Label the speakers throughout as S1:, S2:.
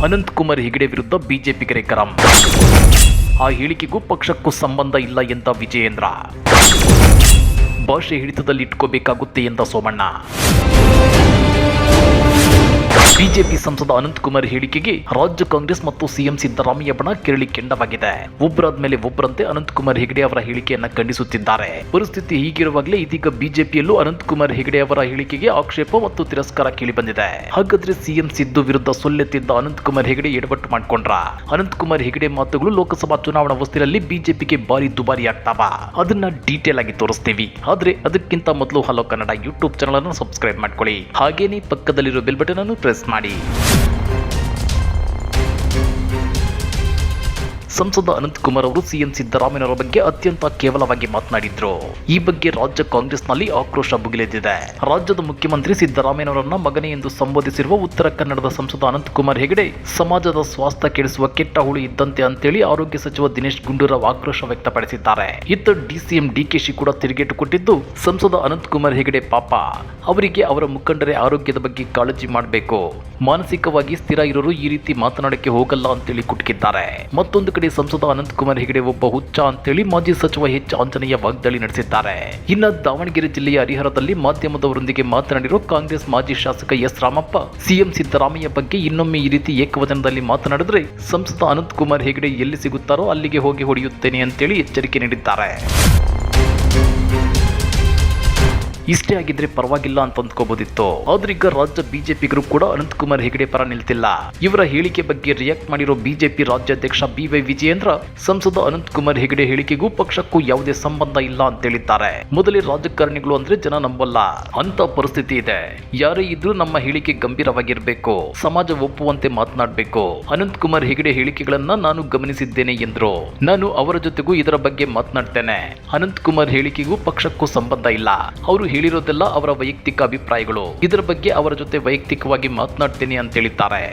S1: ಅನಂತಕುಮಾರ್ ಹೆಗಡೆ ವಿರುದ್ಧ ಬಿಜೆಪಿಗರೇ ಗರಂ. ಆ ಹೇಳಿಕೆಗೂ ಪಕ್ಷಕ್ಕೂ ಸಂಬಂಧ ಇಲ್ಲ ಎಂದ ವಿಜಯೇಂದ್ರ. ಭಾಷೆ ಹಿಡಿತದಲ್ಲಿ ಇಟ್ಕೋಬೇಕಾಗುತ್ತೆ ಎಂದ ಸೋಮಣ್ಣ. ಬಿಜೆಪಿ ಸಂಸದ ಅನಂತಕುಮಾರ್ ಹೇಳಿಕೆಗೆ ರಾಜ್ಯ ಕಾಂಗ್ರೆಸ್ ಮತ್ತು ಸಿಎಂ ಸಿದ್ದರಾಮಯ್ಯ ಬಣ ಕೆರಳಿ ಕೆಂಡವಾಗಿದೆ. ಒಬ್ಬರಾದ ಮೇಲೆ ಒಬ್ಬರಂತೆ ಅನಂತಕುಮಾರ್ ಹೆಗಡೆ ಅವರ ಹೇಳಿಕೆಯನ್ನ ಖಂಡಿಸುತ್ತಿದ್ದಾರೆ. ಪರಿಸ್ಥಿತಿ ಹೀಗಿರುವಾಗಲೇ ಇದೀಗ ಬಿಜೆಪಿಯಲ್ಲೂ ಅನಂತಕುಮಾರ್ ಹೆಗಡೆ ಅವರ ಹೇಳಿಕೆಗೆ ಆಕ್ಷೇಪ ಮತ್ತು ತಿರಸ್ಕಾರ ಕೇಳಿಬಂದಿದೆ. ಹಾಗಾದ್ರೆ ಸಿಎಂ ಸಿದ್ದು ವಿರುದ್ಧ ಸೊಲ್ಲೆತ್ತಿದ್ದ ಅನಂತಕುಮಾರ್ ಹೆಗಡೆ ಎಡವಟ್ಟು ಮಾಡ್ಕೊಂಡ್ರ? ಅನಂತಕುಮಾರ್ ಹೆಗಡೆ ಮಾತುಗಳು ಲೋಕಸಭಾ ಚುನಾವಣಾ ಹೊಸ್ತಿಲಲ್ಲಿ ಬಿಜೆಪಿಗೆ ಭಾರಿ ದುಬಾರಿ ಆಗ್ತಾವ. ಅದನ್ನ ಡೀಟೇಲ್ ಆಗಿ ತೋರಿಸ್ತೀವಿ. ಆದ್ರೆ ಅದಕ್ಕಿಂತ ಮೊದಲು ಹಲೋ ಕನ್ನಡ ಯೂಟ್ಯೂಬ್ ಚಾನಲ್ ಅನ್ನು ಸಬ್ಸ್ಕ್ರೈಬ್ ಮಾಡ್ಕೊಳ್ಳಿ. ಹಾಗೇನೇ ಪಕ್ಕದಲ್ಲಿರೋ ಬೆಲ್ ಬಟನ್ ಅನ್ನು ಪ್ರೆಸ್ ಮಾಡಿ. ಸಂಸದ ಅನಂತಕುಮಾರ್ ಅವರು ಸಿಎಂ ಸಿದ್ದರಾಮಯ್ಯನವರ ಬಗ್ಗೆ ಅತ್ಯಂತ ಕೇವಲವಾಗಿ ಮಾತನಾಡಿದ್ರು. ಈ ಬಗ್ಗೆ ರಾಜ್ಯ ಕಾಂಗ್ರೆಸ್ನಲ್ಲಿ ಆಕ್ರೋಶ ಭುಗಿಲೆದ್ದಿದೆ. ರಾಜ್ಯದ ಮುಖ್ಯಮಂತ್ರಿ ಸಿದ್ದರಾಮಯ್ಯನವರನ್ನ ಮಗನೇ ಎಂದು ಸಂಬೋಧಿಸಿರುವ ಉತ್ತರ ಕನ್ನಡದ ಸಂಸದ ಅನಂತಕುಮಾರ್ ಹೆಗಡೆ ಸಮಾಜದ ಸ್ವಾಸ್ಥ್ಯ ಕೆಡಿಸುವ ಕೆಟ್ಟ ಹುಳು ಇದ್ದಂತೆ ಅಂತೇಳಿ ಆರೋಗ್ಯ ಸಚಿವ ದಿನೇಶ್ ಗುಂಡೂರಾವ್ ಆಕ್ರೋಶ ವ್ಯಕ್ತಪಡಿಸಿದ್ದಾರೆ. ಇತ್ತ ಡಿಸಿಎಂ ಡಿಕೆಶಿ ಕೂಡ ತಿರುಗೇಟು ಕೊಟ್ಟಿದ್ದು, ಸಂಸದ ಅನಂತಕುಮಾರ್ ಹೆಗಡೆ ಪಾಪ, ಅವರಿಗೆ ಅವರ ಮುಖಂಡರೇ ಆರೋಗ್ಯದ ಬಗ್ಗೆ ಕಾಳಜಿ ಮಾಡಬೇಕು, ಮಾನಸಿಕವಾಗಿ ಸ್ಥಿರ ಇರೋರು ಈ ರೀತಿ ಮಾತನಾಡಕ್ಕೆ ಹೋಗಲ್ಲ ಅಂತೇಳಿ ಕುಟುಕಿದ್ದಾರೆ. ಮತ್ತೊಂದು ಕಡೆ ಸಂಸದ ಅನಂತಕುಮಾರ್ ಹೆಗಡೆ ಒಬ್ಬ ಹುಚ್ಚ ಅಂತೇಳಿ ಮಾಜಿ ಸಚಿವ ಎಚ್ ಆಂಜನೇಯ ವಾಗ್ದಾಳಿ ನಡೆಸಿದ್ದಾರೆ. ಇನ್ನು ದಾವಣಗೆರೆ ಜಿಲ್ಲೆಯ ಹರಿಹರದಲ್ಲಿ ಮಾಧ್ಯಮದವರೊಂದಿಗೆ ಮಾತನಾಡಿರೋ ಕಾಂಗ್ರೆಸ್ ಮಾಜಿ ಶಾಸಕ ಎಸ್ ರಾಮಪ್ಪ, ಸಿಎಂ ಸಿದ್ದರಾಮಯ್ಯ ಬಗ್ಗೆ ಇನ್ನೊಮ್ಮೆ ಈ ರೀತಿ ಏಕವಚನದಲ್ಲಿ ಮಾತನಾಡಿದ್ರೆ ಸಂಸದ ಅನಂತಕುಮಾರ್ ಹೆಗಡೆ ಎಲ್ಲಿ ಸಿಗುತ್ತಾರೋ ಅಲ್ಲಿಗೆ ಹೋಗಿ ಹೊಡೆಯುತ್ತೇನೆ ಅಂತೇಳಿ ಎಚ್ಚರಿಕೆ ನೀಡಿದ್ದಾರೆ. ಇಷ್ಟೇ ಆಗಿದ್ರೆ ಪರವಾಗಿಲ್ಲ ಅಂತ ಅಂದ್ಕೋಬಹುದಿತ್ತು. ಆದ್ರೆ ಈಗ ರಾಜ್ಯ ಬಿಜೆಪಿಗರು ಕೂಡ ಅನಂತಕುಮಾರ್ ಹೆಗಡೆ ಪರ ನಿಲ್ತಿಲ್ಲ. ಇವರ ಹೇಳಿಕೆ ಬಗ್ಗೆ ರಿಯಾಕ್ಟ್ ಮಾಡಿರೋ ಬಿಜೆಪಿ ರಾಜ್ಯಾಧ್ಯಕ್ಷ ಬಿವೈ ವಿಜಯೇಂದ್ರ, ಸಂಸದ ಅನಂತಕುಮಾರ್ ಹೆಗಡೆ ಹೇಳಿಕೆಗೂ ಪಕ್ಷಕ್ಕೂ ಯಾವುದೇ ಸಂಬಂಧ ಇಲ್ಲ ಅಂತ ಹೇಳಿದ್ದಾರೆ. ಮೊದಲೇ ರಾಜಕಾರಣಿಗಳು ಅಂದ್ರೆ ಜನ ನಂಬಲ್ಲ ಅಂತ ಪರಿಸ್ಥಿತಿ ಇದೆ. ಯಾರೇ ಇದ್ರೂ ನಮ್ಮ ಹೇಳಿಕೆ ಗಂಭೀರವಾಗಿರ್ಬೇಕು, ಸಮಾಜ ಒಪ್ಪುವಂತೆ ಮಾತನಾಡಬೇಕು. ಅನಂತಕುಮಾರ್ ಹೆಗಡೆ ಹೇಳಿಕೆಗಳನ್ನ ನಾನು ಗಮನಿಸಿದ್ದೇನೆ ಎಂದ್ರು. ನಾನು ಅವರ ಜೊತೆಗೂ ಇದರ ಬಗ್ಗೆ ಮಾತನಾಡ್ತೇನೆ. ಅನಂತಕುಮಾರ್ ಹೇಳಿಕೆಗೂ ಪಕ್ಷಕ್ಕೂ ಸಂಬಂಧ ಇಲ್ಲ. ಅವರು ಹೇಳಿರೋದೆಲ್ಲ ಅವರ ವೈಯಕ್ತಿಕ ಅಭಿಪ್ರಾಯಗಳು. ಇದರ ಬಗ್ಗೆ ಅವರ ಜೊತೆ ವೈಯಕ್ತಿಕವಾಗಿ ಮಾತನಾಡ್ತೇನೆ ಅಂತ ಹೇಳಿದ್ದಾರೆ.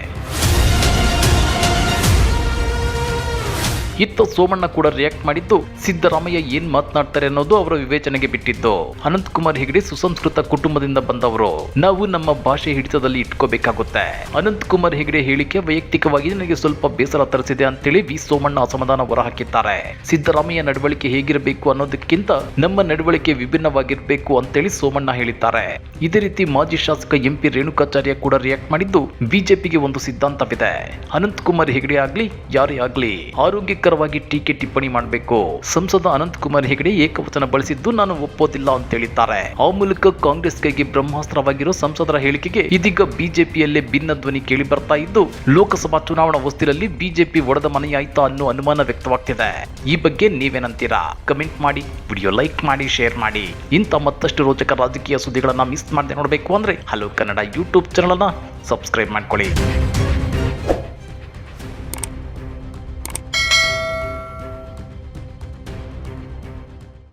S1: ಇತ್ತ ಸೋಮಣ್ಣ ಕೂಡ ರಿಯಾಕ್ಟ್ ಮಾಡಿದ್ದು, ಸಿದ್ದರಾಮಯ್ಯ ಏನ್ ಮಾತನಾಡ್ತಾರೆ ಅನ್ನೋದು ಅವರ ವಿವೇಚನೆಗೆ ಬಿಟ್ಟಿದ್ದು. ಅನಂತಕುಮಾರ್ ಹೆಗಡೆ ಸುಸಂಸ್ಕೃತ ಕುಟುಂಬದಿಂದ ಬಂದವರು, ನಾವು ನಮ್ಮ ಭಾಷೆ ಹಿಡಿತದಲ್ಲಿ ಇಟ್ಕೋಬೇಕಾಗುತ್ತೆ. ಅನಂತಕುಮಾರ್ ಹೆಗಡೆ ಹೇಳಿಕೆ ವೈಯಕ್ತಿಕವಾಗಿ ನನಗೆ ಸ್ವಲ್ಪ ಬೇಸರ ತರಿಸಿದೆ ಅಂತೇಳಿ ವಿ ಸೋಮಣ್ಣ ಅಸಮಾಧಾನ ಹೊರಹಾಕಿದ್ದಾರೆ. ಸಿದ್ದರಾಮಯ್ಯ ನಡವಳಿಕೆ ಹೇಗಿರಬೇಕು ಅನ್ನೋದಕ್ಕಿಂತ ನಮ್ಮ ನಡವಳಿಕೆ ವಿಭಿನ್ನವಾಗಿರಬೇಕು ಅಂತೇಳಿ ಸೋಮಣ್ಣ ಹೇಳಿದ್ದಾರೆ. ಇದೇ ರೀತಿ ಮಾಜಿ ಶಾಸಕ ಎಂಪಿ ರೇಣುಕಾಚಾರ್ಯ ಕೂಡ ರಿಯಾಕ್ಟ್ ಮಾಡಿದ್ದು, ಬಿಜೆಪಿಗೆ ಒಂದು ಸಿದ್ಧಾಂತವಿದೆ. ಅನಂತಕುಮಾರ್ ಹೆಗಡೆ ಆಗ್ಲಿ ಯಾರೇ ಆಗ್ಲಿ ಆರೋಗ್ಯಕರವಾಗಿ ಟೀಕೆ ಟಿಪ್ಪಣಿ ಮಾಡಬೇಕು. ಸಂಸದ ಅನಂತಕುಮಾರ್ ಹೆಗಡೆ ಏಕವಚನ ಬಳಸಿದ್ದು ನಾನು ಒಪ್ಪೋದಿಲ್ಲ ಅಂತ ಹೇಳಿದ್ದಾರೆ. ಆ ಮೂಲಕ ಕಾಂಗ್ರೆಸ್ ಕೈಗೆ ಬ್ರಹ್ಮಾಸ್ತ್ರವಾಗಿರೋ ಸಂಸದರ ಹೇಳಿಕೆಗೆ ಇದೀಗ ಬಿಜೆಪಿಯಲ್ಲೇ ಭಿನ್ನ ಧ್ವನಿ ಕೇಳಿ ಬರ್ತಾ ಇದ್ದು, ಲೋಕಸಭಾ ಚುನಾವಣಾ ಹೊಸ್ತಿಲಲ್ಲಿ ಬಿಜೆಪಿ ಒಡೆದ ಮನೆಯಾಯ್ತಾ ಅನ್ನೋ ಅನುಮಾನ ವ್ಯಕ್ತವಾಗ್ತಿದೆ. ಈ ಬಗ್ಗೆ ನೀವೇನಂತೀರಾ? ಕಮೆಂಟ್ ಮಾಡಿ, ವಿಡಿಯೋ ಲೈಕ್ ಮಾಡಿ, ಶೇರ್ ಮಾಡಿ. ಇಂಥ ಮತ್ತಷ್ಟು ರೋಚಕ ರಾಜಕೀಯ ಸುದ್ದಿಗಳನ್ನ ಮಿಸ್ ಮಾಡದೆ ನೋಡಬೇಕು ಅಂದ್ರೆ ಹಲೋ ಕನ್ನಡ ಯೂಟ್ಯೂಬ್ ಚಾನಲ್ ಅನ್ನ ಸಬ್ಸ್ಕ್ರೈಬ್ ಮಾಡ್ಕೊಳ್ಳಿ.